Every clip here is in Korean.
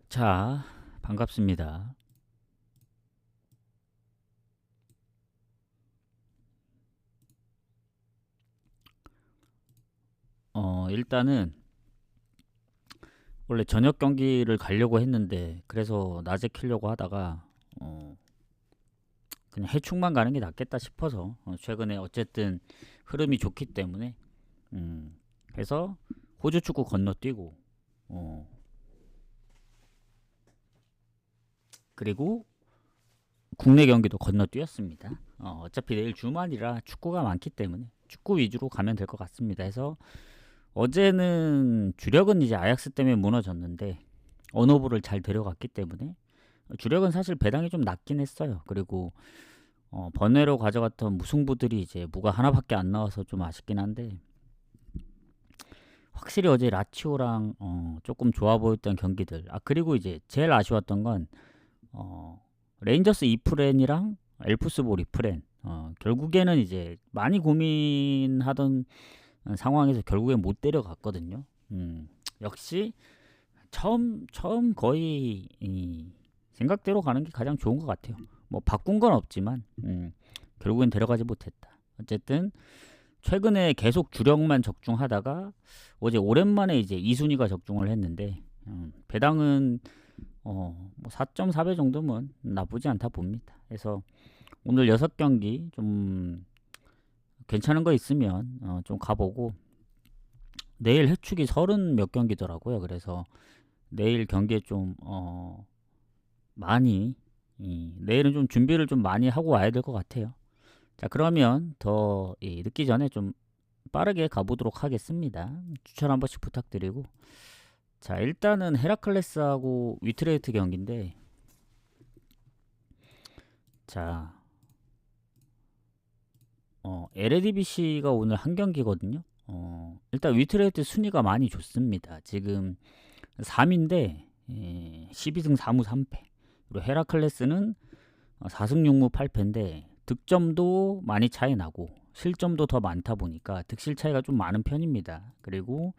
자, 반갑습니다. 일단은 원래 저녁 경기를 가려고 했는데 그래서 낮에 키려고 하다가 어, 그냥 해충만 가는 게 낫겠다 싶어서 최근에 어쨌든 흐름이 좋기 때문에 해서 호주 축구 건너뛰고 어, 그리고 국내 경기도 건너뛰었습니다. 어차피 내일 주말이라 축구가 많기 때문에 축구 위주로 가면 될 것 같습니다. 해서 어제는 주력은 이제 아약스 때문에 무너졌는데 언어부를 잘 데려갔기 때문에 주력은 사실 배당이 좀 낮긴 했어요. 그리고 번외로 가져갔던 무승부들이 이제 무가 하나밖에 안 나와서 좀 아쉽긴 한데 확실히 어제 라치오랑 조금 좋아 보였던 경기들. 그리고 이제 제일 아쉬웠던 건 레인저스 2프렌이랑 엘프스볼 2프렌. 결국에는 이제 많이 고민하던 상황에서 결국엔 못 데려갔거든요. 역시 처음 거의 생각대로 가는 게 가장 좋은 것 같아요. 뭐 바꾼 건 없지만 결국엔 데려가지 못했다. 어쨌든 최근에 계속 주력만 적중하다가 어제 오랜만에 이제 이순위가 적중을 했는데 배당은 뭐 4.4배 정도면 나쁘지 않다 봅니다. 그래서 오늘 6경기 좀 괜찮은 거 있으면 좀 가보고 내일 해축이 30 몇 경기더라고요. 그래서 내일 경기에 좀 많이 내일은 좀 준비를 좀 많이 하고 와야 될 것 같아요. 자, 그러면 더 늦기 전에 좀 빠르게 가보도록 하겠습니다. 추천 한 번씩 부탁드리고. 자, 일단은 헤라클레스하고 위트레이트 경기인데, 자, LADBC가 오늘 한 경기거든요. 일단 위트레이트 순위가 많이 좋습니다. 지금 3인데 12승 4무 3패. 그리고 헤라클레스는 4승 6무 8패인데 득점도 많이 차이 나고 실점도 더 많다 보니까 득실 차이가 좀 많은 편입니다. 그리고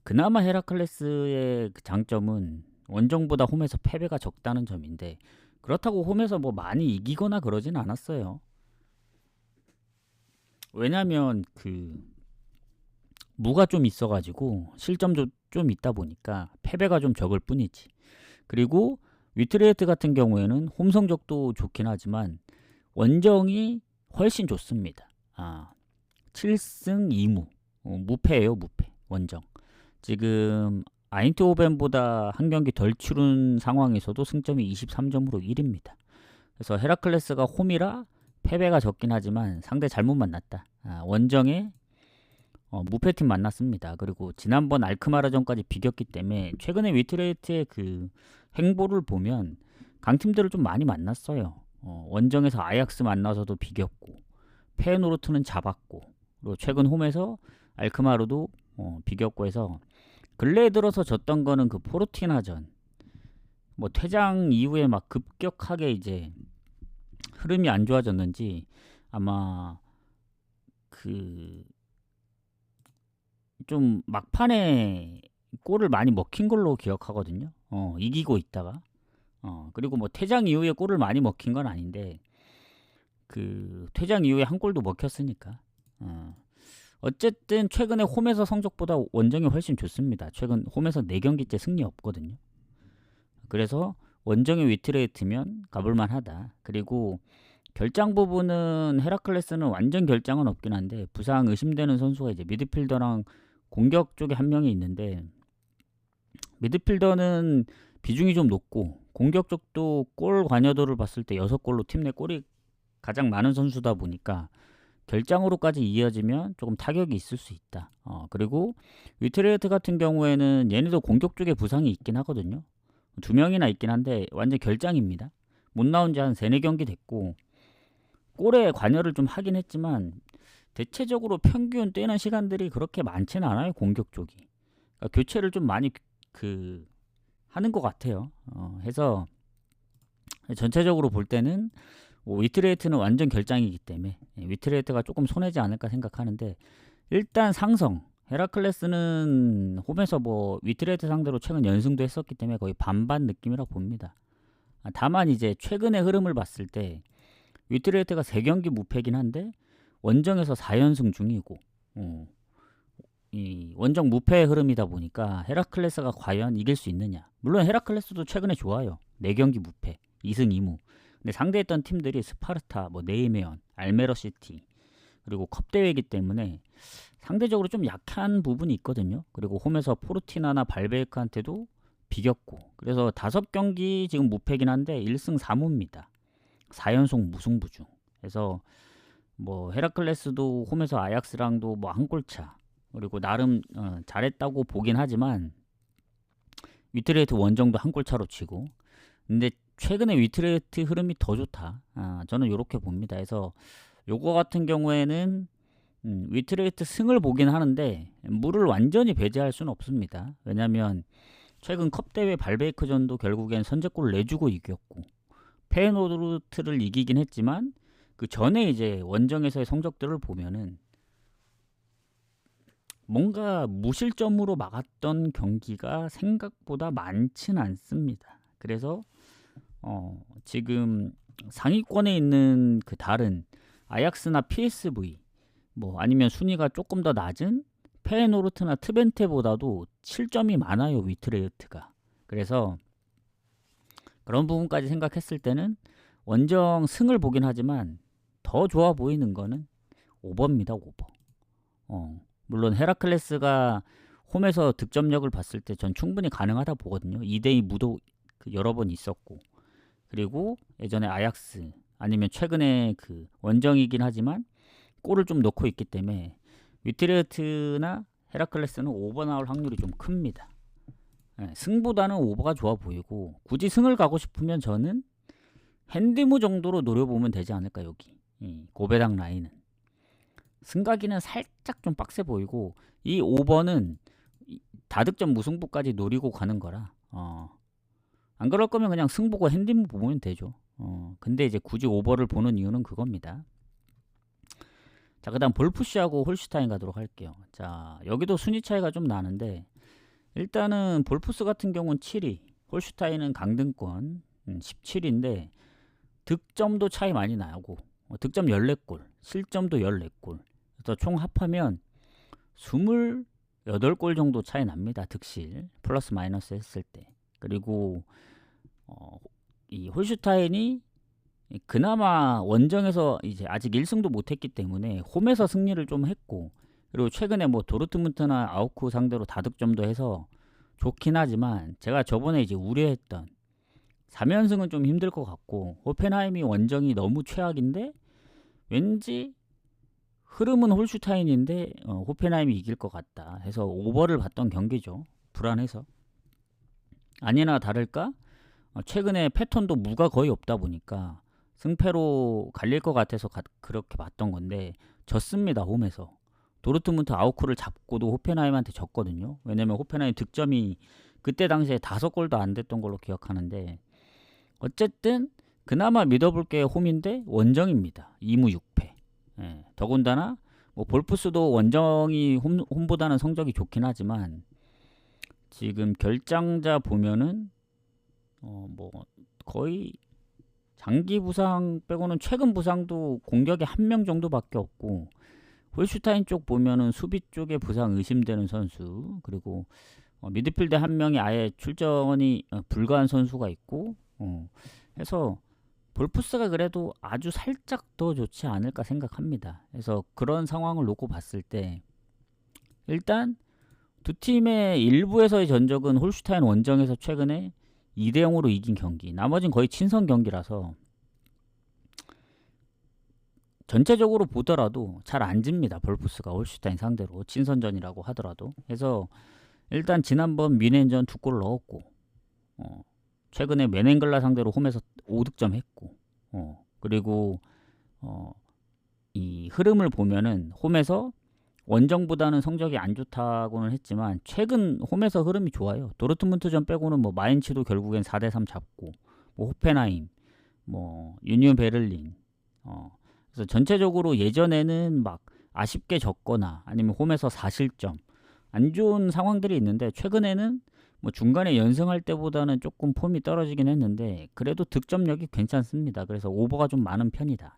그나마 헤라클레스의 그 장점은 원정보다 홈에서 패배가 적다는 점인데 그렇다고 홈에서 뭐 많이 이기거나 그러진 않았어요. 왜냐면 그 무가 좀 있어가지고 실점도 좀 있다 보니까 패배가 좀 적을 뿐이지. 그리고 위트레이트 같은 경우에는 홈 성적도 좋긴 하지만 원정이 훨씬 좋습니다. 7승 2무. 무패예요, 무패. 원정. 지금 아인트호벤보다 한 경기 덜 치른 상황에서도 승점이 23점으로 1위입니다. 그래서 헤라클레스가 홈이라 패배가 적긴 하지만 상대 잘못 만났다. 원정에 무패팀 만났습니다. 그리고 지난번 알크마라전까지 비겼기 때문에 최근에 위트레이트의 그 행보를 보면 강팀들을 좀 많이 만났어요. 원정에서 아약스 만나서도 비겼고 페노르트는 잡았고 그리고 최근 홈에서 알크마르도 비겼고 해서 근래에 들어서 졌던 거는 그 포르티나전 뭐 퇴장 이후에 막 급격하게 이제 흐름이 안 좋아졌는지 아마 그 좀 막판에 골을 많이 먹힌 걸로 기억하거든요. 이기고 있다가 그리고 뭐 퇴장 이후에 골을 많이 먹힌 건 아닌데 그 퇴장 이후에 한 골도 먹혔으니까 어쨌든 최근에 홈에서 성적보다 원정이 훨씬 좋습니다. 최근 홈에서 4경기째 승리 없거든요. 그래서 원정의 위트레이트면 가볼만 하다. 그리고 결장 부분은 헤라클레스는 완전 결장은 없긴 한데 부상 의심되는 선수가 이제 미드필더랑 공격 쪽에 한 명이 있는데 미드필더는 비중이 좀 높고 공격 쪽도 골 관여도를 봤을 때 6골로 팀 내 골이 가장 많은 선수다 보니까 결장으로까지 이어지면 조금 타격이 있을 수 있다. 그리고 위트레이트 같은 경우에는 얘네도 공격 쪽에 부상이 있긴 하거든요. 2명이나 있긴 한데 완전 결장입니다. 못 나온 지 한 3-4경기 됐고 골에 관여를 좀 하긴 했지만 대체적으로 평균 뛰는 시간들이 그렇게 많지는 않아요. 공격 쪽이. 그러니까 교체를 좀 많이 그 하는 것 같아요. 해서 전체적으로 볼 때는 위트레이트는 완전 결장이기 때문에 위트레이트가 조금 손해지 않을까 생각하는데 일단 상성 헤라클레스는 홈에서 뭐 위트레이트 상대로 최근 연승도 했었기 때문에 거의 반반 느낌이라 봅니다. 다만 이제 최근의 흐름을 봤을 때 위트레이트가 3경기 무패긴 한데 원정에서 4연승 중이고 이 원정 무패의 흐름이다 보니까 헤라클레스가 과연 이길 수 있느냐. 물론 헤라클레스도 최근에 좋아요. 4경기 무패 2승 2무. 근데 상대했던 팀들이 스파르타, 뭐 네이메온, 알메러시티 그리고 컵 대회이기 때문에 상대적으로 좀 약한 부분이 있거든요. 그리고 홈에서 포르티나나 발베이크한테도 비겼고, 그래서 5경기 지금 무패긴 한데 1승 4무입니다. 4연속 무승부 중. 그래서 뭐 헤라클레스도 홈에서 아약스랑도 뭐 한 골차, 그리고 나름 잘했다고 보긴 하지만 위트레이트 원정도 한 골차로 치고, 근데 최근에 위트레이트 흐름이 더 좋다. 저는 이렇게 봅니다. 그래서 요거 같은 경우에는 위트레이트 승을 보긴 하는데 물을 완전히 배제할 수는 없습니다. 왜냐면 최근 컵대회 발베이크전도 결국엔 선제골을 내주고 이겼고, 페예노르트를 이기긴 했지만 그 전에 이제 원정에서의 성적들을 보면은 뭔가 무실점으로 막았던 경기가 생각보다 많진 않습니다. 그래서 지금 상위권에 있는 그 다른 아약스나 PSV, 뭐 아니면 순위가 조금 더 낮은 페예노르트나 트벤테보다도 7점이 많아요, 위트레이트가. 그래서 그런 부분까지 생각했을 때는 원정 승을 보긴 하지만 더 좋아 보이는 거는 오버입니다, 오버. 물론 헤라클레스가 홈에서 득점력을 봤을 때 전 충분히 가능하다 보거든요. 2대2 무도 여러 번 있었고, 그리고 예전에 아약스 아니면 최근에 그 원정이긴 하지만 골을 좀 넣고 있기 때문에 위트레이트나 헤라클레스는 오버 나올 확률이 좀 큽니다. 승보다는 오버가 좋아 보이고, 굳이 승을 가고 싶으면 저는 핸디무 정도로 노려보면 되지 않을까. 여기 고배당 라인은 승가기는 살짝 좀 빡세 보이고, 이 오버는 다득점 무승부까지 노리고 가는 거라 안 그럴 거면 그냥 승 보고 핸디무 보면 되죠. 근데 이제 굳이 오버를 보는 이유는 그겁니다. 자, 그 다음 볼푸시하고 홀슈타인 가도록 할게요. 자, 여기도 순위 차이가 좀 나는데 일단은 볼푸스 같은 경우는 7위, 홀슈타인은 강등권 17위인데 득점도 차이 많이 나고, 득점 14골, 실점도 14골. 그래서 총 합하면 28골 정도 차이 납니다. 득실 플러스 마이너스 했을 때. 그리고 이 홀슈타인이 그나마 원정에서 이제 아직 1승도 못했기 때문에 홈에서 승리를 좀 했고, 그리고 최근에 뭐 도르트문트나 아우크 상대로 다득점도 해서 좋긴 하지만 제가 저번에 이제 우려했던 3연승은 좀 힘들 것 같고, 호펜하임이 원정이 너무 최악인데 왠지 흐름은 홀슈타인인데 호펜하임이 이길 것 같다 해서 오버를 봤던 경기죠. 불안해서. 아니나 다를까 최근에 패턴도 무가 거의 없다 보니까 승패로 갈릴 것 같아서 그렇게 봤던 건데 졌습니다. 홈에서. 도르트문트 아우크를 잡고도 호펜하임한테 졌거든요. 왜냐면 호펜하임 득점이 그때 당시에 5골도 안 됐던 걸로 기억하는데, 어쨌든 그나마 믿어볼 게 홈인데 원정입니다. 2무 6패. 더군다나 뭐 볼푸스도 원정이 홈보다는 성적이 좋긴 하지만 지금 결장자 보면은 뭐 거의 장기 부상 빼고는 최근 부상도 공격에 1명 정도밖에 없고, 홀슈타인 쪽 보면은 수비 쪽에 부상 의심되는 선수, 그리고 미드필드 1명이 아예 출전이 불가한 선수가 있고, 해서 볼푸스가 그래도 아주 살짝 더 좋지 않을까 생각합니다. 그래서 그런 상황을 놓고 봤을 때 일단 두 팀의 일부에서의 전적은 홀슈타인 원정에서 최근에 2대0으로 이긴 경기, 나머진 거의 친선 경기라서 전체적으로 보더라도 잘 안 집니다. 볼푸스가 홀슈타인 상대로 친선전이라고 하더라도. 그래서 일단 지난번 뮌헨전 2골 넣었고, 최근에 메넨글라 상대로 홈에서 5득점 했고, 그리고 이 흐름을 보면은 홈에서 원정보다는 성적이 안 좋다고는 했지만 최근 홈에서 흐름이 좋아요. 도르트문트전 빼고는 뭐 마인츠도 결국엔 4대3 잡고, 뭐 호펜하임, 뭐 유니온 베를린, 그래서 전체적으로 예전에는 막 아쉽게 졌거나 아니면 홈에서 4실점, 안 좋은 상황들이 있는데 최근에는 뭐 중간에 연승할 때보다는 조금 폼이 떨어지긴 했는데 그래도 득점력이 괜찮습니다. 그래서 오버가 좀 많은 편이다.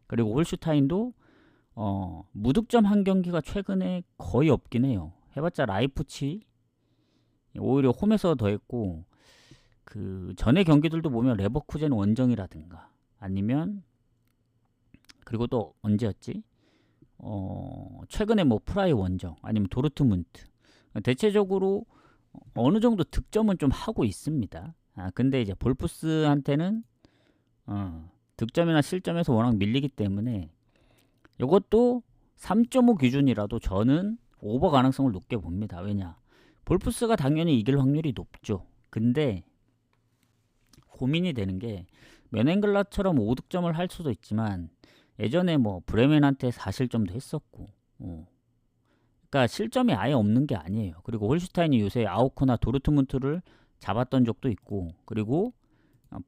그리고 홀슈타인도 무득점 한 경기가 최근에 거의 없긴 해요. 해봤자 라이프치 오히려 홈에서 더 했고 그 전에 경기들도 보면 레버쿠젠 원정이라든가 아니면 그리고 또 언제였지? 최근에 뭐 프라이 원정 아니면 도르트문트 대체적으로 어느 정도 득점은 좀 하고 있습니다. 근데 이제 볼프스한테는 득점이나 실점에서 워낙 밀리기 때문에 이것도 3.5 기준이라도 저는 오버 가능성을 높게 봅니다. 왜냐? 볼프스가 당연히 이길 확률이 높죠. 근데 고민이 되는 게 맨앵글라처럼 5득점을 할 수도 있지만 예전에 뭐 브레멘한테 4실점도 했었고 그러니까 실점이 아예 없는 게 아니에요. 그리고 홀슈타인이 요새 아우크나 도르트문트를 잡았던 적도 있고 그리고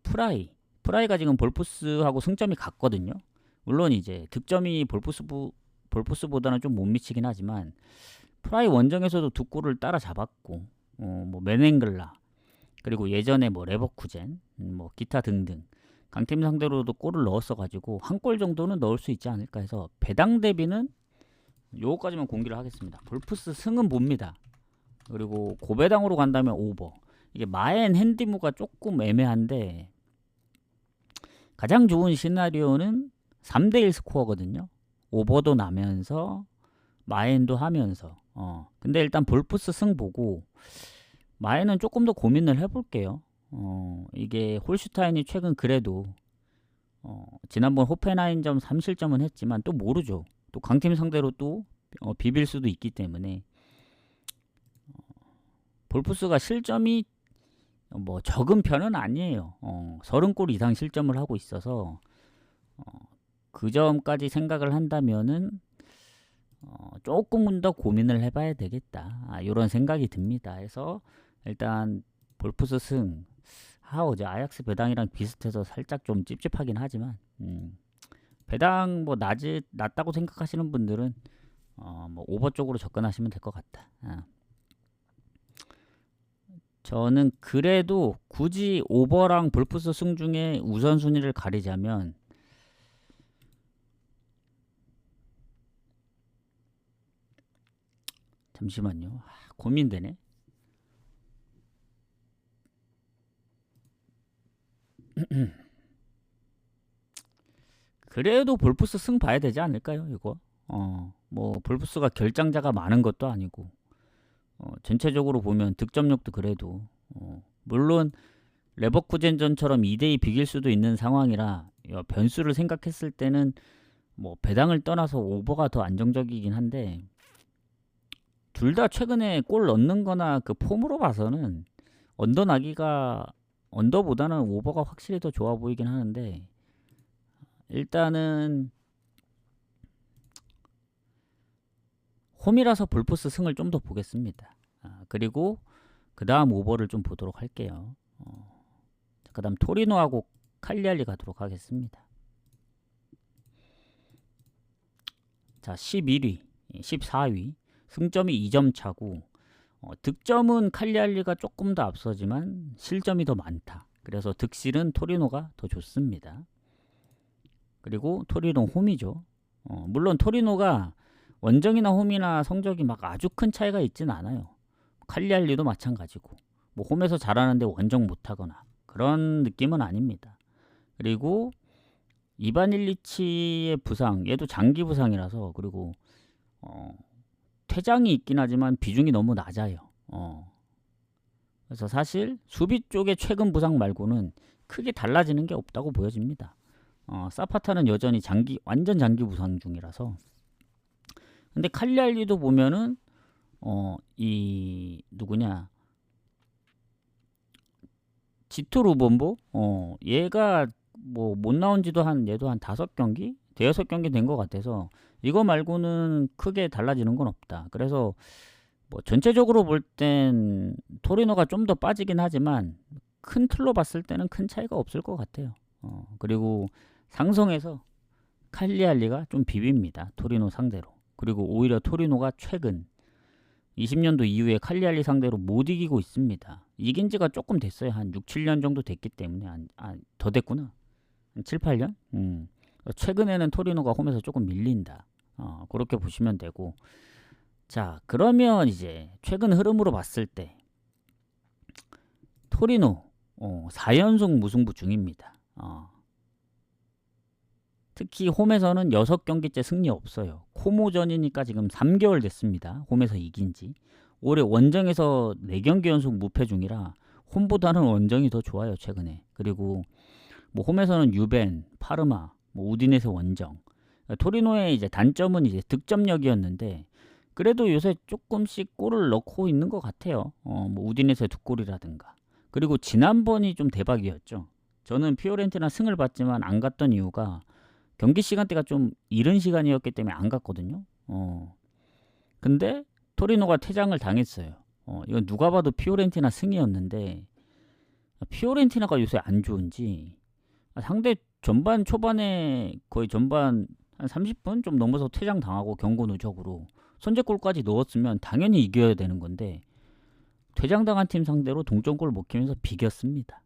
프라이가 지금 볼프스하고 승점이 같거든요. 물론 이제 득점이 볼프스보다는 좀 못 미치긴 하지만 프라이 원정에서도 두 골을 따라잡았고 뭐 맨앵글라 그리고 예전에 뭐 레버쿠젠 뭐 기타 등등 강팀 상대로도 골을 넣었어가지고 한 골 정도는 넣을 수 있지 않을까 해서 배당 대비는 요거까지만 공개를 하겠습니다. 볼프스 승은 봅니다. 그리고 고배당으로 간다면 오버. 이게 마엔 핸디무가 조금 애매한데 가장 좋은 시나리오는 3대1 스코어거든요. 오버도 나면서 마엔도 하면서 근데 일단 볼프스 승 보고 마엔은 조금 더 고민을 해볼게요. 이게 홀슈타인이 최근 그래도 지난번 호펜하임점 3실점은 했지만 또 모르죠. 또 강팀 상대로 또 비빌 수도 있기 때문에 볼프스가 실점이 뭐 적은 편은 아니에요. 30골 이상 실점을 하고 있어서 그 점까지 생각을 한다면은 조금은 더 고민을 해봐야 되겠다. 이런 생각이 듭니다. 해서 일단 볼프스 승 어제 아약스 배당이랑 비슷해서 살짝 좀 찝찝하긴 하지만 배당 뭐 낮다고 생각하시는 분들은 뭐 오버 쪽으로 접근하시면 될 것 같다. 저는 그래도 굳이 오버랑 볼프스 승 중에 우선순위를 가리자면 잠시만요. 고민되네. 그래도 볼프스 승 봐야 되지 않을까요? 이거 뭐 볼프스가 결장자가 많은 것도 아니고 전체적으로 보면 득점력도 그래도 물론 레버쿠젠전처럼 2대2 비길 수도 있는 상황이라 변수를 생각했을 때는 뭐 배당을 떠나서 오버가 더 안정적이긴 한데 둘 다 최근에 골 넣는 거나 그 폼으로 봐서는 언더보다는 오버가 확실히 더 좋아 보이긴 하는데 일단은 홈이라서 볼프스 승을 좀 더 보겠습니다. 그리고 그 다음 오버를 좀 보도록 할게요. 그 다음 토리노하고 칼리알리 가도록 하겠습니다. 자 11위 14위 승점이 2점 차고 득점은 칼리알리가 조금 더 앞서지만 실점이 더 많다. 그래서 득실은 토리노가 더 좋습니다. 그리고 토리노 홈이죠. 물론 토리노가 원정이나 홈이나 성적이 막 아주 큰 차이가 있진 않아요. 칼리알리도 마찬가지고 뭐 홈에서 잘하는데 원정 못하거나 그런 느낌은 아닙니다. 그리고 이반 일리치의 부상 얘도 장기 부상이라서 그리고 퇴장이 있긴 하지만 비중이 너무 낮아요. 그래서 사실 수비 쪽의 최근 부상 말고는 크게 달라지는 게 없다고 보여집니다. 사파타는 여전히 완전 장기 부상 중이라서 근데 칼리알리도 보면은 이 누구냐 지토 루본보 얘가 뭐 못 나온 지도 얘도 한 5경기? 대여섯 경기 된 것 같아서 이거 말고는 크게 달라지는 건 없다. 그래서 뭐 전체적으로 볼 땐 토리노가 좀 더 빠지긴 하지만 큰 틀로 봤을 때는 큰 차이가 없을 것 같아요. 그리고 상성에서 칼리알리가 좀 비빕니다. 토리노 상대로. 그리고 오히려 토리노가 최근 20년도 이후에 칼리알리 상대로 못 이기고 있습니다. 이긴 지가 조금 됐어요. 한 6, 7년 정도 됐기 때문에 더 됐구나. 한 7, 8년? 최근에는 토리노가 홈에서 조금 밀린다. 그렇게 보시면 되고. 자, 그러면 이제 최근 흐름으로 봤을 때 토리노 4연속 무승부 중입니다. 특히 홈에서는 6경기째 승리 없어요. 코모전이니까 지금 3개월 됐습니다. 홈에서 이긴지. 올해 원정에서 4경기 연속 무패 중이라 홈보다는 원정이 더 좋아요, 최근에. 그리고 뭐 홈에서는 유벤, 파르마, 뭐 우디네세 원정. 토리노의 이제 단점은 이제 득점력이었는데 그래도 요새 조금씩 골을 넣고 있는 것 같아요. 뭐 우디네세 2골이라든가. 그리고 지난번이 좀 대박이었죠. 저는 피오렌티나 승을 봤지만 안 갔던 이유가 경기 시간대가 좀 이른 시간이었기 때문에 안 갔거든요. 근데 토리노가 퇴장을 당했어요. 이건 누가 봐도 피오렌티나 승이었는데 피오렌티나가 요새 안 좋은지 상대 전반 초반에 거의 전반 한 30분 좀 넘어서 퇴장 당하고 경고 누적으로 선제골까지 넣었으면 당연히 이겨야 되는 건데 퇴장당한 팀 상대로 동점골 먹히면서 비겼습니다.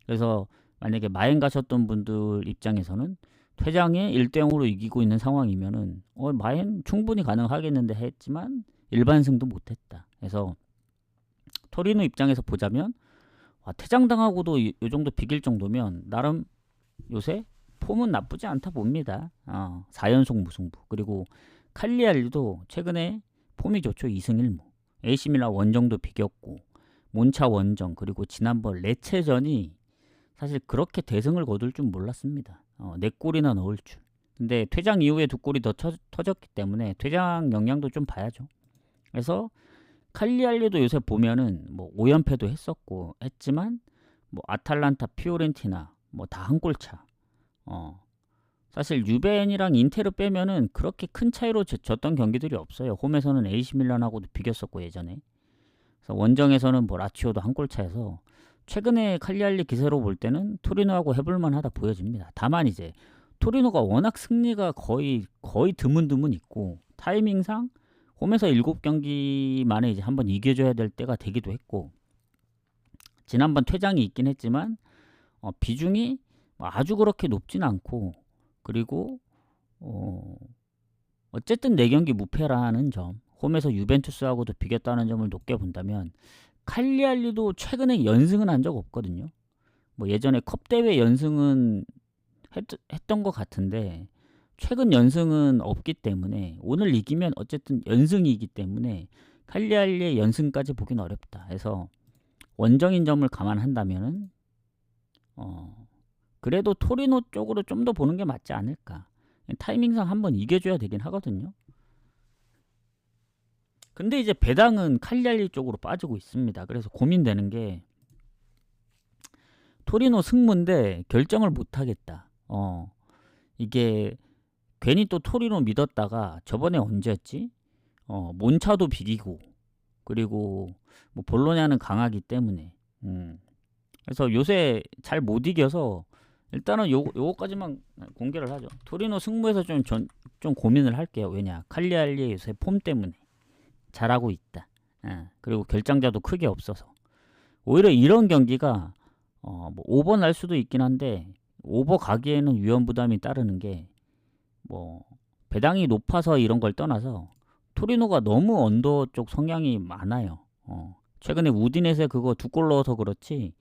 그래서 만약에 마엔 가셨던 분들 입장에서는 퇴장에 1대0으로 이기고 있는 상황이면은 마엔 충분히 가능하겠는데 했지만 일반승도 못했다. 그래서 토리노 입장에서 보자면 퇴장당하고도 이 정도 비길 정도면 나름 요새 폼은 나쁘지 않다 봅니다. 4연속 무승부. 그리고 칼리알리도 최근에 폼이 좋죠. 2승 1무. AC 밀란 원정도 비겼고 몬차 원정 그리고 지난번 레체전이 사실 그렇게 대승을 거둘 줄 몰랐습니다. 4골이나 넣을 줄. 근데 퇴장 이후에 2골이 더 터졌기 때문에 퇴장 영향도 좀 봐야죠. 그래서 칼리알리도 요새 보면은 뭐 5연패도 했지만 뭐 아탈란타, 피오렌티나 뭐 다 한 골 차. 사실 유벤이랑 인테르 빼면은 그렇게 큰 차이로 졌던 경기들이 없어요. 홈에서는 AC 밀란하고도 비겼었고 예전에. 그래서 원정에서는 뭐 라치오도 한 골 차여서 최근에 칼리알리 기세로 볼 때는 토리노하고 해볼만하다 보여집니다. 다만 이제 토리노가 워낙 승리가 거의 드문드문 있고 타이밍상 홈에서 7경기 만에 이제 한번 이겨줘야 될 때가 되기도 했고 지난번 퇴장이 있긴 했지만 비중이 아주 그렇게 높진 않고 그리고 어쨌든 4경기 무패라는 점 홈에서 유벤투스하고도 비겼다는 점을 높게 본다면 칼리알리도 최근에 연승은 한 적 없거든요. 뭐 예전에 컵대회 연승은 했던 것 같은데 최근 연승은 없기 때문에 오늘 이기면 어쨌든 연승이기 때문에 칼리알리의 연승까지 보긴 어렵다. 해서 원정인 점을 감안한다면은 그래도 토리노 쪽으로 좀 더 보는 게 맞지 않을까. 타이밍상 한번 이겨줘야 되긴 하거든요. 근데 이제 배당은 칼리알리 쪽으로 빠지고 있습니다. 그래서 고민되는 게 토리노 승무인데 결정을 못하겠다. 이게 괜히 또 토리노 믿었다가 저번에 언제였지? 몬차도 비기고 그리고 뭐 볼로냐는 강하기 때문에 그래서 요새 잘 못 이겨서 일단은 요거까지만 공개를 하죠. 토리노 승무에서 좀 고민을 할게요. 왜냐 칼리알리의 요새 폼 때문에 잘하고 있다. 그리고 결장자도 크게 없어서 오히려 이런 경기가 뭐 오버 날 수도 있긴 한데 오버 가기에는 위험 부담이 따르는 게 뭐 배당이 높아서 이런 걸 떠나서 토리노가 너무 언더 쪽 성향이 많아요. 최근에 우디넷에 그거 2골 넣어서 그렇지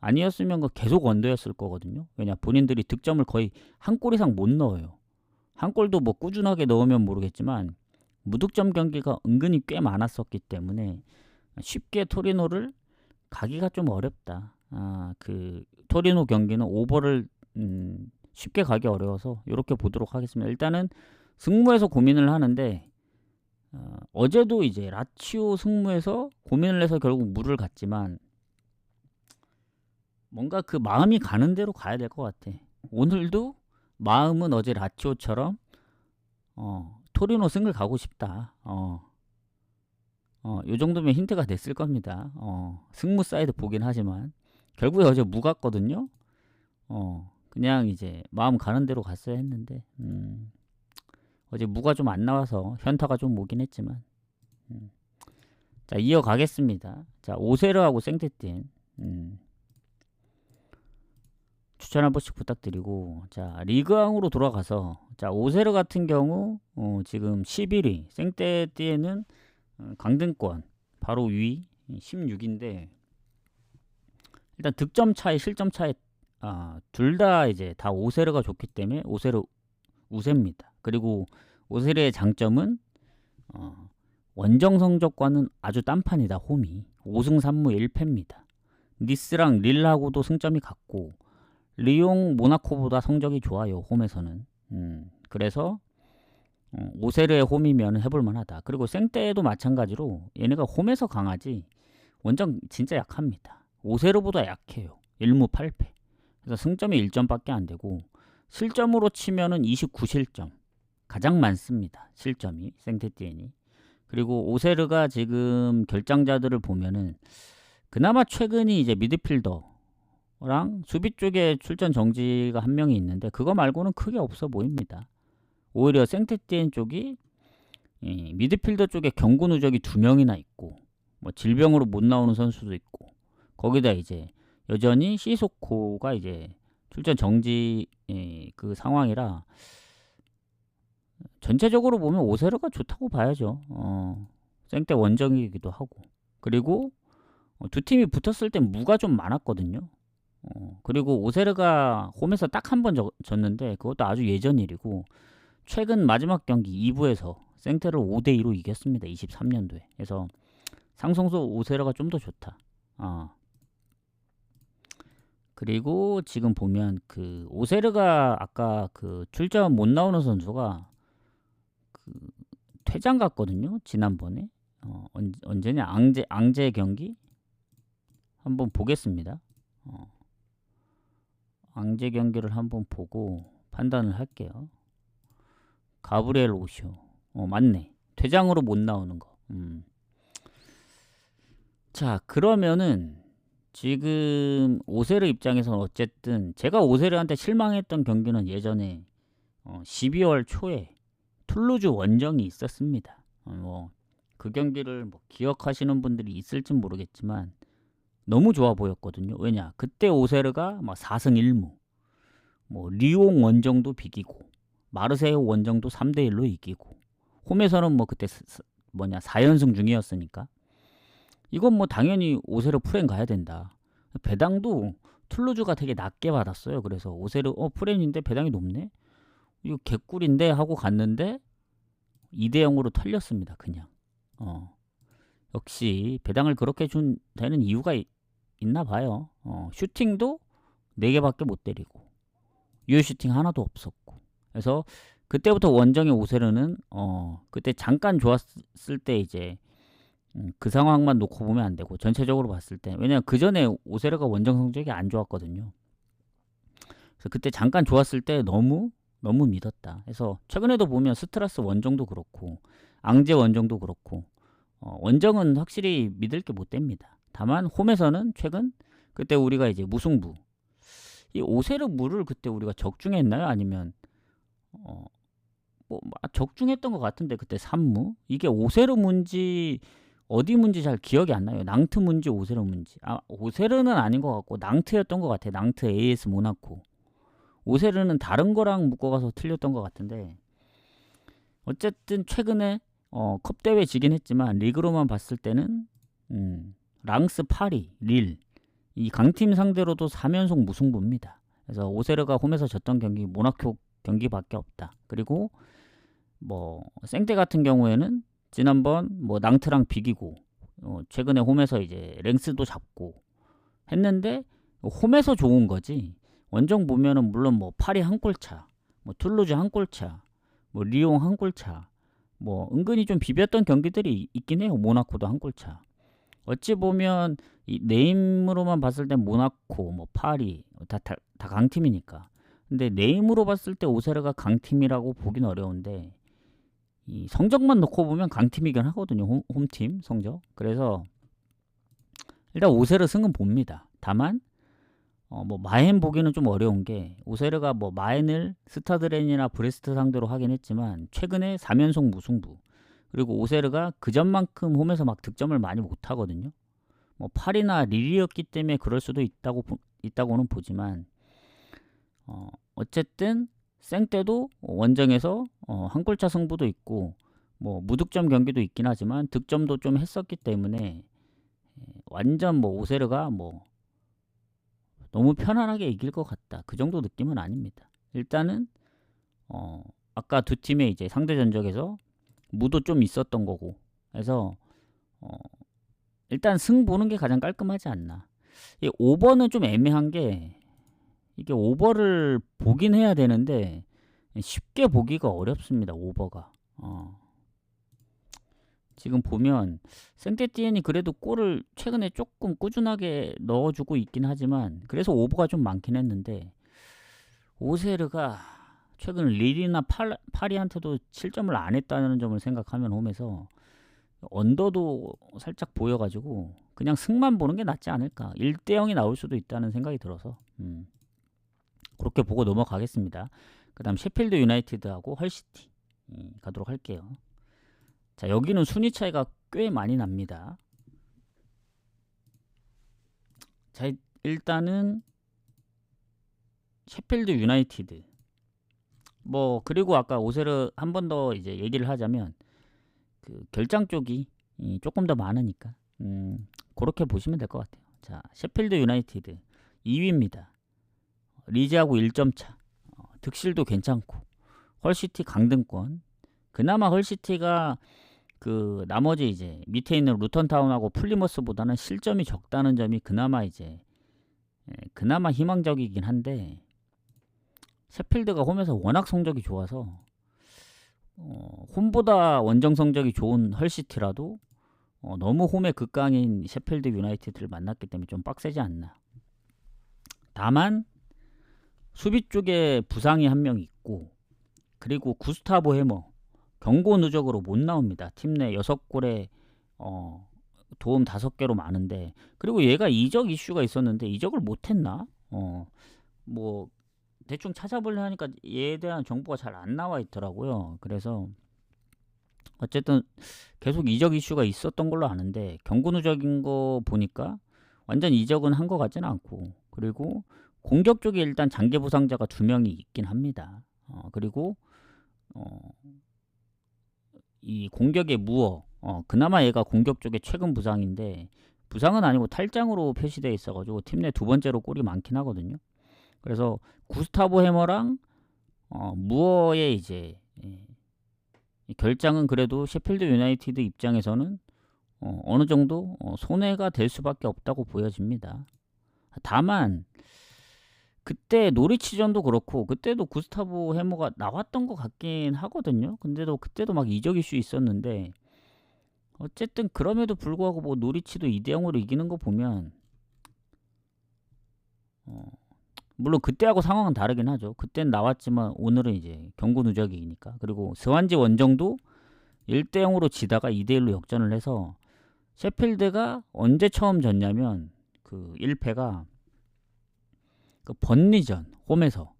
아니었으면 계속 언더였을 거거든요. 왜냐 본인들이 득점을 거의 한 골 이상 못 넣어요. 한 골도 뭐 꾸준하게 넣으면 모르겠지만 무득점 경기가 은근히 꽤 많았었기 때문에 쉽게 토리노를 가기가 좀 어렵다. 그 토리노 경기는 오버를 쉽게 가기 어려워서 이렇게 보도록 하겠습니다. 일단은 승무에서 고민을 하는데 어제도 이제 라치오 승무에서 고민을 해서 결국 물을 갔지만 뭔가 그 마음이 가는 대로 가야 될 것 같아. 오늘도 마음은 어제 라치오처럼 토리노 승을 가고 싶다. 요 정도면 힌트가 됐을 겁니다. 승무 사이드 보긴 하지만 결국에 어제 무 갔거든요. 그냥 이제 마음 가는 대로 갔어야 했는데 어제 무가 좀 안 나와서 현타가 좀 오긴 했지만 자, 이어가겠습니다. 자, 오세르하고 생테티엔 추천 한 번씩 부탁드리고, 자, 리그왕으로 돌아가서, 자, 오세르 같은 경우 지금 11위, 생테티엔은 강등권 바로 위 16인데, 일단 득점 차이, 실점 차이 둘 다 이제 다 오세르가 좋기 때문에 오세르 우세입니다. 그리고 오세르의 장점은 원정 성적과는 아주 딴판이다. 홈이 5승 3무 1패입니다. 니스랑 릴하고도 승점이 같고 리옹 모나코보다 성적이 좋아요. 홈에서는. 그래서 오세르의 홈이면 해볼만하다. 그리고 생떼도 마찬가지로 얘네가 홈에서 강하지 원정 진짜 약합니다. 오세르보다 약해요. 1무 8패. 그래서 승점이 1점밖에 안 되고 실점으로 치면은 29실점. 가장 많습니다. 실점이 생테티엔이. 그리고 오세르가 지금 결장자들을 보면은 그나마 최근이 이제 미드필더랑 수비 쪽에 출전 정지가 한 명이 있는데 그거 말고는 크게 없어 보입니다. 오히려 생테티엔 쪽이 미드필더 쪽에 경고 누적이 2명이나 있고 뭐 질병으로 못 나오는 선수도 있고 거기다 이제 여전히 시소코가 이제 출전 정지 그 상황이라 전체적으로 보면 오세르가 좋다고 봐야죠. 생떼 원정이기도 하고 그리고 두 팀이 붙었을 땐 무가 좀 많았거든요. 그리고 오세르가 홈에서 딱 한 번 졌는데 그것도 아주 예전 일이고 최근 마지막 경기 2부에서 생떼를 5대2로 이겼습니다. 23년도에. 그래서 상성소 오세르가 좀 더 좋다. 그리고 지금 보면 그 오세르가 아까 그 출전 못 나오는 선수가 그 퇴장 갔거든요. 지난번에. 언제냐? 앙제 경기 한번 보겠습니다. 앙제 경기를 한번 보고 판단을 할게요. 가브리엘 오쇼. 맞네. 퇴장으로 못 나오는 거. 자, 그러면은 지금 오세르 입장에서는 어쨌든 제가 오세르한테 실망했던 경기는 예전에 12월 초에 툴루즈 원정이 있었습니다. 그 경기를 뭐 기억하시는 분들이 있을진 모르겠지만 너무 좋아 보였거든요. 왜냐? 그때 오세르가 막 4승 1무, 뭐 리옹 원정도 비기고 마르세유 원정도 3대1로 이기고 홈에서는 뭐 그때 4연승 중이었으니까 이건 뭐 당연히 오세르 프렌 가야 된다. 배당도 툴루즈가 되게 낮게 받았어요. 그래서 오세르 프렌인데 배당이 높네? 이거 개꿀인데 하고 갔는데 2대0으로 털렸습니다. 그냥. 역시 배당을 그렇게 준 되는 이유가 있나 봐요. 슈팅도 4개밖에 못 때리고 유효 슈팅 하나도 없었고. 그래서 그때부터 원정의 오세르는 그때 잠깐 좋았을 때 이제 그 상황만 놓고 보면 안 되고 전체적으로 봤을 때 왜냐면 그 전에 오세르가 원정 성적이 안 좋았거든요. 그래서 그때 잠깐 좋았을 때 너무 믿었다. 그래서 최근에도 보면 스트라스 원정도 그렇고 앙제 원정도 그렇고 원정은 확실히 믿을 게 못 됩니다. 다만 홈에서는 최근 그때 우리가 이제 무승부 이 오세르 무를 그때 우리가 적중했나요? 아니면 적중했던 것 같은데 그때 3무 이게 오세르 문지 어디 문지 잘 기억이 안 나요. 낭트 문지 오세르 문지 오세르는 아닌 것 같고 낭트였던 것 같아요. 낭트 AS 모나코 오세르는 다른 거랑 묶어가서 틀렸던 것 같은데 어쨌든 최근에 컵 대회 지긴 했지만 리그로만 봤을 때는 랑스 파리, 릴 이 강팀 상대로도 3연속 무승부입니다. 그래서 오세르가 홈에서 졌던 경기 모나코 경기밖에 없다. 그리고 뭐 생떼 같은 경우에는 지난번 뭐 낭트랑 비기고 최근에 홈에서 이제 랭스도 잡고 했는데 홈에서 좋은 거지. 원정 보면은 물론 뭐 파리 한 골차, 뭐 툴루즈 한 골차, 뭐 리옹 한 골차, 뭐 은근히 좀 비볐던 경기들이 있긴 해요. 모나코도 한 골차. 어찌 보면 이 네임으로만 봤을 때 모나코, 뭐 파리 다 강팀이니까. 근데 네임으로 봤을 때 오세르가 강팀이라고 보긴 어려운데 이 성적만 놓고 보면 강팀이긴 하거든요. 홈팀 성적. 그래서 일단 오세르 승은 봅니다. 다만 뭐 마엔 보기는 좀 어려운 게 오세르가 뭐 마엔을 스타드렌이나 브레스트 상대로 하긴 했지만 최근에 3연속 무승부 그리고 오세르가 그전만큼 홈에서 막 득점을 많이 못 하거든요. 뭐 팔이나 릴이었기 때문에 그럴 수도 있다고는 보지만 어쨌든 생 때도 원정에서 한 골차 승부도 있고 뭐 무득점 경기도 있긴 하지만 득점도 좀 했었기 때문에 완전 뭐 오세르가 뭐 너무 편안하게 이길 것 같다, 그 정도 느낌은 아닙니다. 일단은 아까 두 팀의 이제 상대 전적에서 무도 좀 있었던 거고 해서 일단 승 보는 게 가장 깔끔하지 않나. 이 오버는 좀 애매한 게 이게 오버를 보긴 해야 되는데 쉽게 보기가 어렵습니다. 오버가. 지금 보면 생떼띠엔이 그래도 골을 최근에 조금 꾸준하게 넣어주고 있긴 하지만 그래서 오버가 좀 많긴 했는데 오세르가 최근 릴이나 파리한테도 실점을 안 했다는 점을 생각하면 홈에서 언더도 살짝 보여가지고 그냥 승만 보는 게 낫지 않을까. 1대 0이 나올 수도 있다는 생각이 들어서 그렇게 보고 넘어가겠습니다. 그 다음 셰필드 유나이티드하고 헐시티 가도록 할게요. 자, 여기는 순위 차이가 꽤 많이 납니다. 자, 일단은 셰필드 유나이티드 뭐 그리고 아까 오세르 한 번 더 이제 얘기를 하자면 그 결장 쪽이 조금 더 많으니까 그렇게 보시면 될 것 같아요. 자, 셰필드 유나이티드 2위입니다. 리즈하고 1점 차. 득실도 괜찮고 헐시티 강등권. 그나마 헐시티가 그 나머지 이제 밑에 있는 루턴타운하고 플리머스보다는 실점이 적다는 점이 그나마 이제 그나마 희망적이긴 한데 셰필드가 홈에서 워낙 성적이 좋아서 홈보다 원정 성적이 좋은 헐시티라도 너무 홈의 극강인 셰필드 유나이티드를 만났기 때문에 좀 빡세지 않나. 다만 수비 쪽에 부상이 한 명 있고 그리고 구스타보 해머 경고 누적으로 못 나옵니다. 팀 내 6골에 도움 5개로 많은데 그리고 얘가 이적 이슈가 있었는데 이적을 못했나? 뭐 대충 찾아보려 하니까 얘에 대한 정보가 잘 안 나와 있더라고요. 그래서 어쨌든 계속 이적 이슈가 있었던 걸로 아는데 경고 누적인 거 보니까 완전 이적은 한 것 같지는 않고 그리고 공격 쪽에 일단 장기 부상자가 2명이 있긴 합니다. 그리고 이 공격의 무어 그나마 얘가 공격 쪽에 최근 부상인데 부상은 아니고 탈장으로 표시되어 있어가지고 팀 내 2번째로 골이 많긴 하거든요. 그래서 구스타보 해머랑 무어의 이제 결장은 그래도 셰필드 유나이티드 입장에서는 어느 정도 손해가 될 수밖에 없다고 보여집니다. 다만 그때 노리치전도 그렇고 그때도 구스타보 해머가 나왔던 것 같긴 하거든요. 근데도 그때도 막 이적 이슈 있었는데 어쨌든 그럼에도 불구하고 뭐 노리치도 2대 0으로 이기는 거 보면 물론 그때하고 상황은 다르긴 하죠. 그땐 나왔지만 오늘은 이제 경고 누적이니까. 그리고 스완지 원정도 1대 0으로 지다가 2대 1로 역전을 해서 셰필드가 언제 처음 졌냐면 그 1패가 그 번리전 홈에서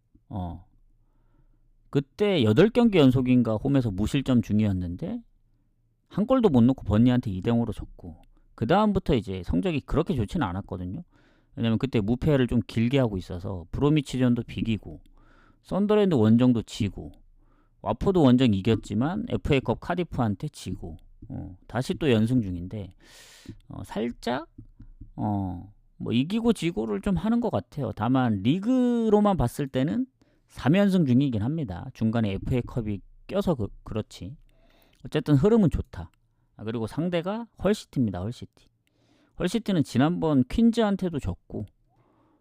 그때 8경기 연속인가 홈에서 무실점 중이었는데 한 골도 못 넣고 번리한테 2대 0으로 졌고 그 다음부터 이제 성적이 그렇게 좋지는 않았거든요. 왜냐면 그때 무패를 좀 길게 하고 있어서 브로미치전도 비기고 썬더랜드 원정도 지고 와포드 원정 이겼지만 FA컵 카디프한테 지고 다시 또 연승 중인데 살짝 뭐 이기고 지고를 좀 하는 것 같아요. 다만 리그로만 봤을 때는 3연승 중이긴 합니다. 중간에 FA컵이 껴서 그렇지. 어쨌든 흐름은 좋다. 그리고 상대가 헐시티입니다. 헐시티는 지난번 퀸즈한테도 졌고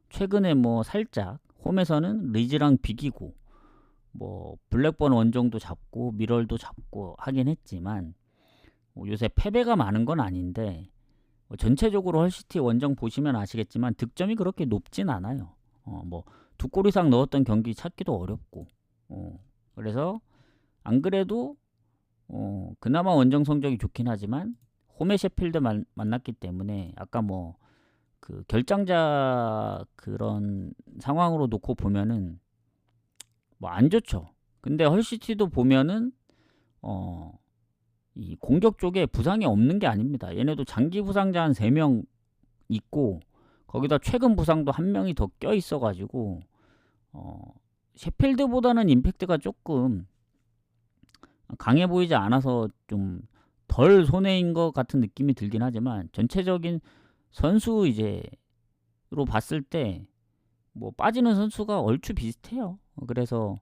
최근에 뭐 살짝 홈에서는 리즈랑 비기고 뭐 블랙번 원정도 잡고 미럴도 잡고 하긴 했지만 요새 패배가 많은 건 아닌데 전체적으로 헐시티 원정 보시면 아시겠지만 득점이 그렇게 높진 않아요. 뭐 2골 이상 넣었던 경기 찾기도 어렵고 그래서 안 그래도 그나마 원정 성적이 좋긴 하지만 홈에 셰필드 만났기 때문에 아까 뭐 그 결장자 그런 상황으로 놓고 보면은 뭐 안 좋죠. 근데 헐시티도 보면은 이 공격 쪽에 부상이 없는 게 아닙니다. 얘네도 장기 부상자 한 3명 있고 거기다 최근 부상도 1명이 더 껴 있어가지고 셰필드보다는 임팩트가 조금 강해 보이지 않아서 좀 덜 손해인 것 같은 느낌이 들긴 하지만 전체적인 선수 이제로 봤을 때 뭐 빠지는 선수가 얼추 비슷해요. 그래서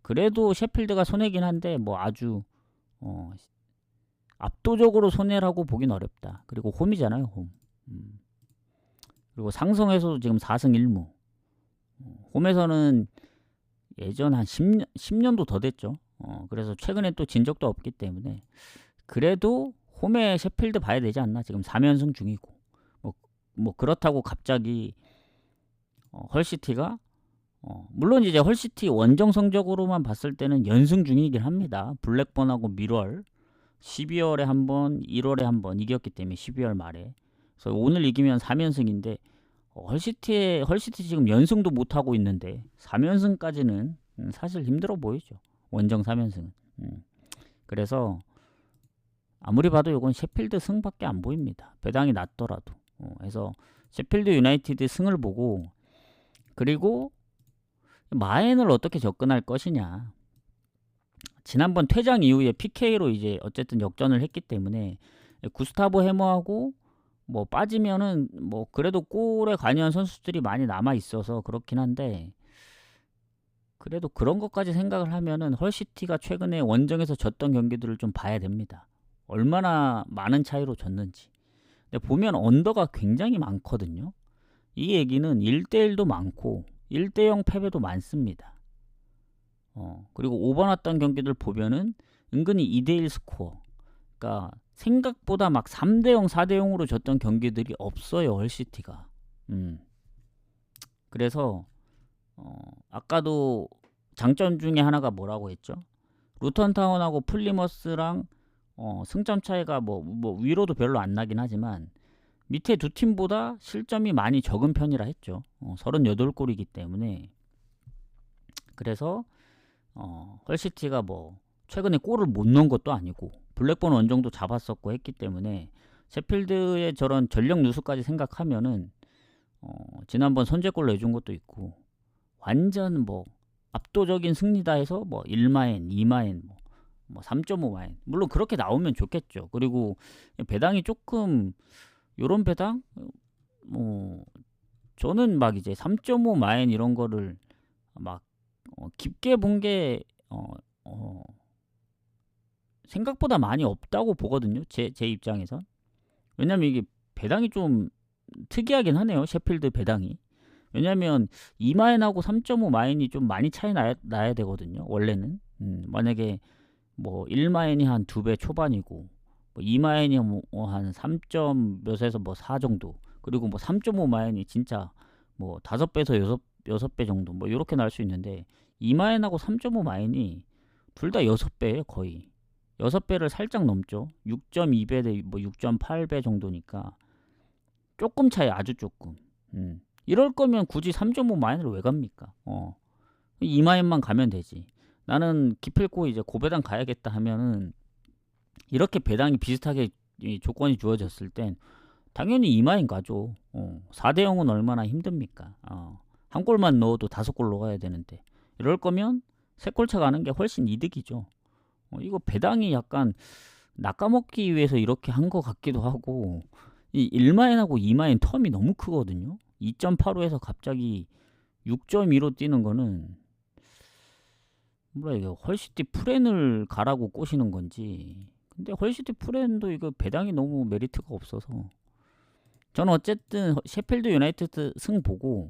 그래도 셰필드가 손해긴 한데 뭐 아주 압도적으로 손해라고 보긴 어렵다. 그리고 홈이잖아요, 홈. 그리고 상성에서도 지금 4승 1무. 홈에서는 예전 한 10년도 더 됐죠. 그래서 최근에 또 진 적도 없기 때문에 그래도 홈에 셰필드 봐야 되지 않나. 지금 3연승 중이고 뭐 그렇다고 갑자기 헐시티가 물론 이제 헐시티 원정 성적으로만 봤을 때는 연승 중이긴 합니다. 블랙번하고 미럴 12월에 한 번, 1월에 한 번 이겼기 때문에 12월 말에. 그래서 오늘 이기면 3연승인데 헐시티 지금 연승도 못 하고 있는데 3연승까지는 사실 힘들어 보이죠. 원정 3연승은. 그래서 아무리 봐도 이건 셰필드 승밖에 안 보입니다. 배당이 낮더라도. 그래서 셰필드 유나이티드 승을 보고 그리고 마엔을 어떻게 접근할 것이냐. 지난번 퇴장 이후에 PK로 이제 어쨌든 역전을 했기 때문에 구스타보 해머하고 뭐 빠지면은 뭐 그래도 골에 관여한 선수들이 많이 남아 있어서 그렇긴 한데 그래도 그런 것까지 생각을 하면은 헐시티가 최근에 원정에서 졌던 경기들을 좀 봐야 됩니다. 얼마나 많은 차이로 졌는지. 근데 보면 언더가 굉장히 많거든요. 이 얘기는 1대1도 많고 1대0 패배도 많습니다. 그리고 오버났던 경기들 보면은 은근히 2대1 스코어. 그러니까 생각보다 막 3대0, 4대0으로 졌던 경기들이 없어요, 헐시티가. 그래서 아까도 장점 중에 하나가 뭐라고 했죠? 루턴타운하고 플리머스랑 승점 차이가 뭐 위로도 별로 안 나긴 하지만 밑에 두 팀보다 실점이 많이 적은 편이라 했죠. 38골이기 때문에. 그래서 헐시티가 뭐 최근에 골을 못 넣은 것도 아니고 블랙번 원정도 잡았었고 했기 때문에 셰필드의 저런 전력 누수까지 생각하면은 지난번 선제골 내준 것도 있고 완전 뭐 압도적인 승리다 해서 뭐 1마엔, 2마엔, 뭐 3.5마엔 물론 그렇게 나오면 좋겠죠. 그리고 배당이 조금 요런 배당 저는 막 이제 3.5마엔 이런 거를 막 깊게 본 게 생각보다 많이 없다고 보거든요. 제 입장에선. 왜냐면 이게 배당이 좀 특이하긴 하네요. 셰필드 배당이. 왜냐면 2마인하고 3.5마인이 좀 많이 차이 나야 되거든요. 원래는. 만약에 뭐 1마인이 한 2배 초반이고 뭐 2마인이 뭐 한 3점 몇에서 뭐 4 정도. 그리고 뭐 3.5마인이 진짜 뭐 5배에서 6배 정도 뭐 이렇게 날 수 있는데 2마인하고 3.5마인이 둘 다 6배예요, 거의. 6배를 살짝 넘죠. 6.2배 대 뭐 6.8배 정도니까 조금 차이, 아주 조금. 이럴 거면 굳이 3.5마인을 왜 갑니까? 2마인만 가면 되지. 나는 기필코 이제 고배당 가야겠다 하면은 이렇게 배당이 비슷하게 조건이 주어졌을 땐 당연히 2마인 가죠. 4대0은 얼마나 힘듭니까? 한 골만 넣어도 5골 넣어야 되는데 이럴 거면 3골차 가는 게 훨씬 이득이죠. 이거 배당이 약간 낚아먹기 위해서 이렇게 한 것 같기도 하고 이 1마인하고 2마인 텀이 너무 크거든요. 2.85에서 갑자기 6.2로 뛰는 거는 뭐라 이게 헐시티 프렌을 가라고 꼬시는 건지. 근데 헐시티 프렌도 이거 배당이 너무 메리트가 없어서 저는 어쨌든 셰필드 유나이티드 승 보고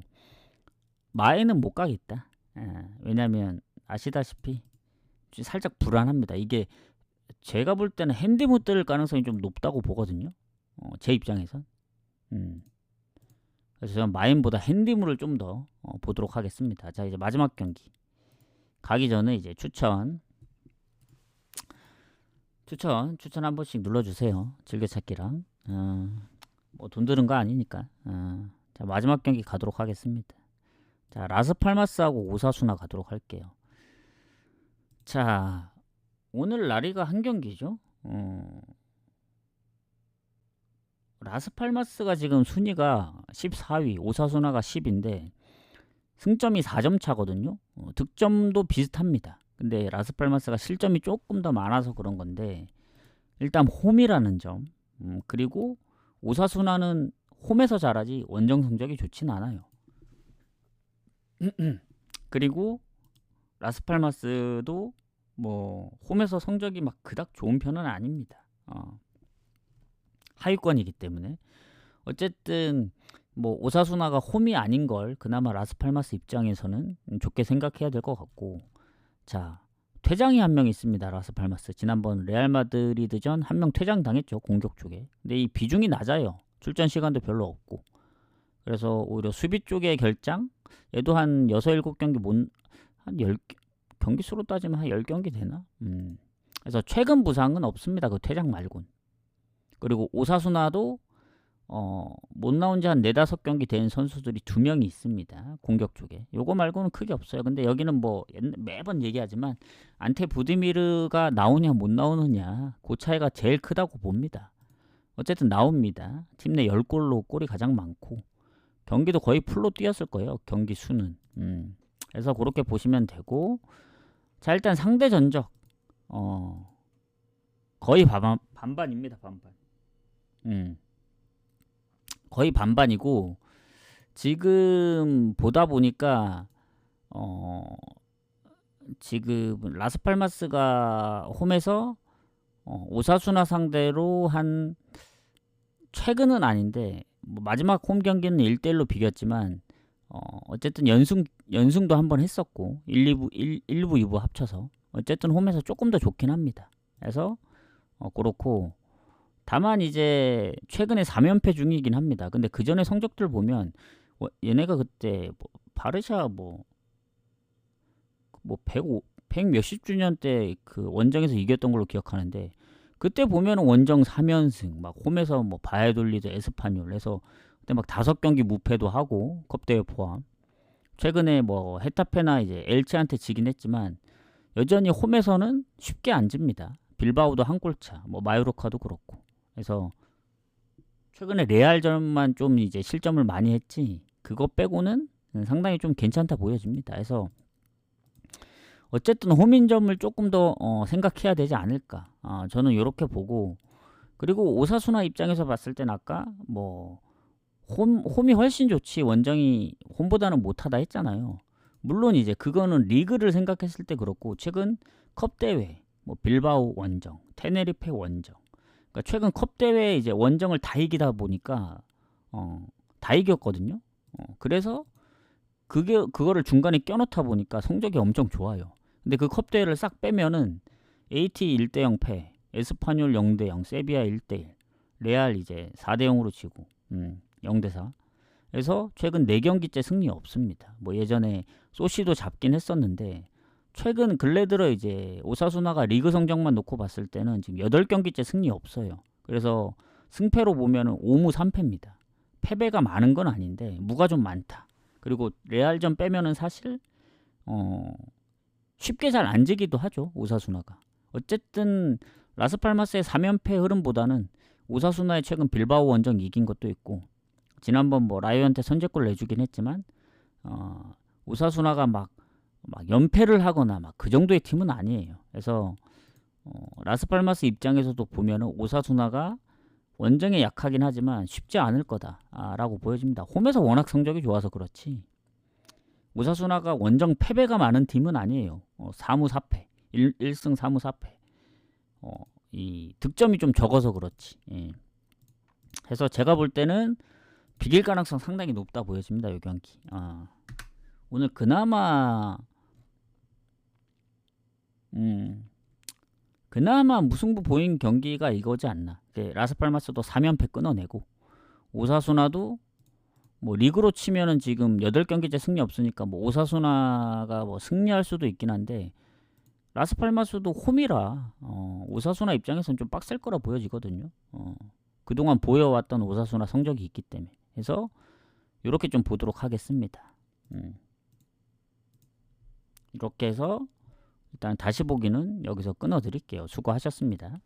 마에는 못 가겠다. 왜냐면 아시다시피 살짝 불안합니다. 이게 제가 볼 때는 핸디못 뜰 가능성이 좀 높다고 보거든요. 제 입장에선. 그래서 저는 마인보다 핸디물을 좀 더 보도록 하겠습니다. 자, 이제 마지막 경기 가기 전에 이제 추천 한 번씩 눌러주세요. 즐겨찾기랑 뭐 돈 드는 거 아니니까. 자, 마지막 경기 가도록 하겠습니다. 자, 라스팔마스하고 오사수나 가도록 할게요. 자, 오늘 라리가 한 경기죠. 라스팔마스가 지금 순위가 14위, 오사수나가 10인데 승점이 4점 차거든요. 득점도 비슷합니다. 근데 라스팔마스가 실점이 조금 더 많아서 그런 건데 일단 홈이라는 점, 그리고 오사수나는 홈에서 잘하지 원정 성적이 좋진 않아요. 그리고 라스팔마스도 뭐 홈에서 성적이 막 그닥 좋은 편은 아닙니다. 하위권이기 때문에 어쨌든 뭐 오사수나가 홈이 아닌 걸 그나마 라스팔마스 입장에서는 좋게 생각해야 될 것 같고, 자, 퇴장이 한 명 있습니다. 라스팔마스 지난번 레알 마드리드전 한 명 퇴장 당했죠, 공격 쪽에. 근데 이 비중이 낮아요. 출전 시간도 별로 없고. 그래서 오히려 수비 쪽의 결장 얘도 한 6, 7경기 한 10경기 수로 따지면 한 10경기 되나? 그래서 최근 부상은 없습니다. 그 퇴장 말곤. 그리고 오사수나도 못 나온 지 한 4, 5경기 된 선수들이 2명이 있습니다. 공격 쪽에. 요거 말고는 크게 없어요. 근데 여기는 뭐 매번 얘기하지만 안테 부디미르가 나오냐 못 나오느냐 그 차이가 제일 크다고 봅니다. 어쨌든 나옵니다. 팀 내 10골로 골이 가장 많고 경기도 거의 풀로 뛰었을 거예요. 경기 수는. 그래서 그렇게 보시면 되고, 자, 일단 상대 전적 거의 반반입니다. 반반. 거의 반반이고, 지금 보다 보니까 지금 라스팔마스가 홈에서 오사수나 상대로 한 최근은 아닌데 뭐 마지막 홈 경기는 1대1로 비겼지만 어쨌든 연승도 한번 했었고 1, 2부 2부 합쳐서 어쨌든 홈에서 조금 더 좋긴 합니다. 그래서 그렇고, 다만 이제 최근에 3연패 중이긴 합니다. 근데 그 전에 성적들 보면 얘네가 그때 뭐 바르샤 뭐 100 몇십 주년 때 그 원정에서 이겼던 걸로 기억하는데, 그때 보면은 원정 3연승 막 홈에서 뭐 바이돌리드 에스파뇰 해서 그때 막 5경기 무패도 하고 컵대회 포함. 최근에 뭐 헤타페나 이제 엘체한테 지긴 했지만 여전히 홈에서는 쉽게 안 집니다. 빌바오도 한 골차, 뭐 마요르카도 그렇고. 그래서 최근에 레알전만 좀 이제 실점을 많이 했지 그거 빼고는 상당히 좀 괜찮다 보여집니다. 그래서 어쨌든 홈인점을 조금 더 생각해야 되지 않을까. 저는 이렇게 보고, 그리고 오사수나 입장에서 봤을 땐 아까 뭐 홈이 훨씬 좋지 원정이 홈보다는 못하다 했잖아요. 물론 이제 그거는 리그를 생각했을 때 그렇고, 최근 컵 대회 뭐 빌바오 원정, 테네리페 원정, 그러니까 최근 컵 대회 이제 원정을 다 이기다 보니까 다 이겼거든요. 그래서 그거를 중간에 껴놓다 보니까 성적이 엄청 좋아요. 근데 그 컵 대회를 싹 빼면은 AT 1대0 패, 에스파뇰 0대0, 세비야 1대1, 레알 이제 4대0으로 지고 0대4. 그래서 최근 4경기째 승리 없습니다. 뭐 예전에 소시도 잡긴 했었는데 최근 근래 들어 이제 오사수나가 리그 성적만 놓고 봤을 때는 지금 8경기째 승리 없어요. 그래서 승패로 보면은 5무 3패입니다. 패배가 많은 건 아닌데 무가 좀 많다. 그리고 레알전 빼면은 사실 쉽게 잘 안 지기도 하죠, 오사수나가. 어쨌든 라스팔마스의 3연패 흐름보다는 오사수나의 최근 빌바오 원정 이긴 것도 있고, 지난번 뭐 라이온한테 선제골 내주긴 했지만 오사수나가 막 연패를 하거나 막 그 정도의 팀은 아니에요. 그래서 라스팔마스 입장에서도 보면은 오사수나가 원정에 약하긴 하지만 쉽지 않을 거다라고 보여집니다. 홈에서 워낙 성적이 좋아서 그렇지 오사수나가 원정 패배가 많은 팀은 아니에요. 4무 4패, 1승 4무 4패. 이 득점이 좀 적어서 그렇지. 예. 해서 제가 볼 때는 비길 가능성 상당히 높다 보여집니다. 이 경기. 오늘 그나마 무승부 보인 경기가 이거지 않나. 라스팔마스도 3연패 끊어내고 오사수나도 뭐 리그로 치면은 지금 8경기째 승리 없으니까 뭐 오사수나가 뭐 승리할 수도 있긴 한데 라스팔마스도 홈이라 오사수나 입장에서는 좀 빡셀 거라 보여지거든요. 그동안 보여왔던 오사수나 성적이 있기 때문에. 그래서 이렇게 좀 보도록 하겠습니다. 이렇게 해서 일단 다시 보기는 여기서 끊어 드릴게요. 수고하셨습니다.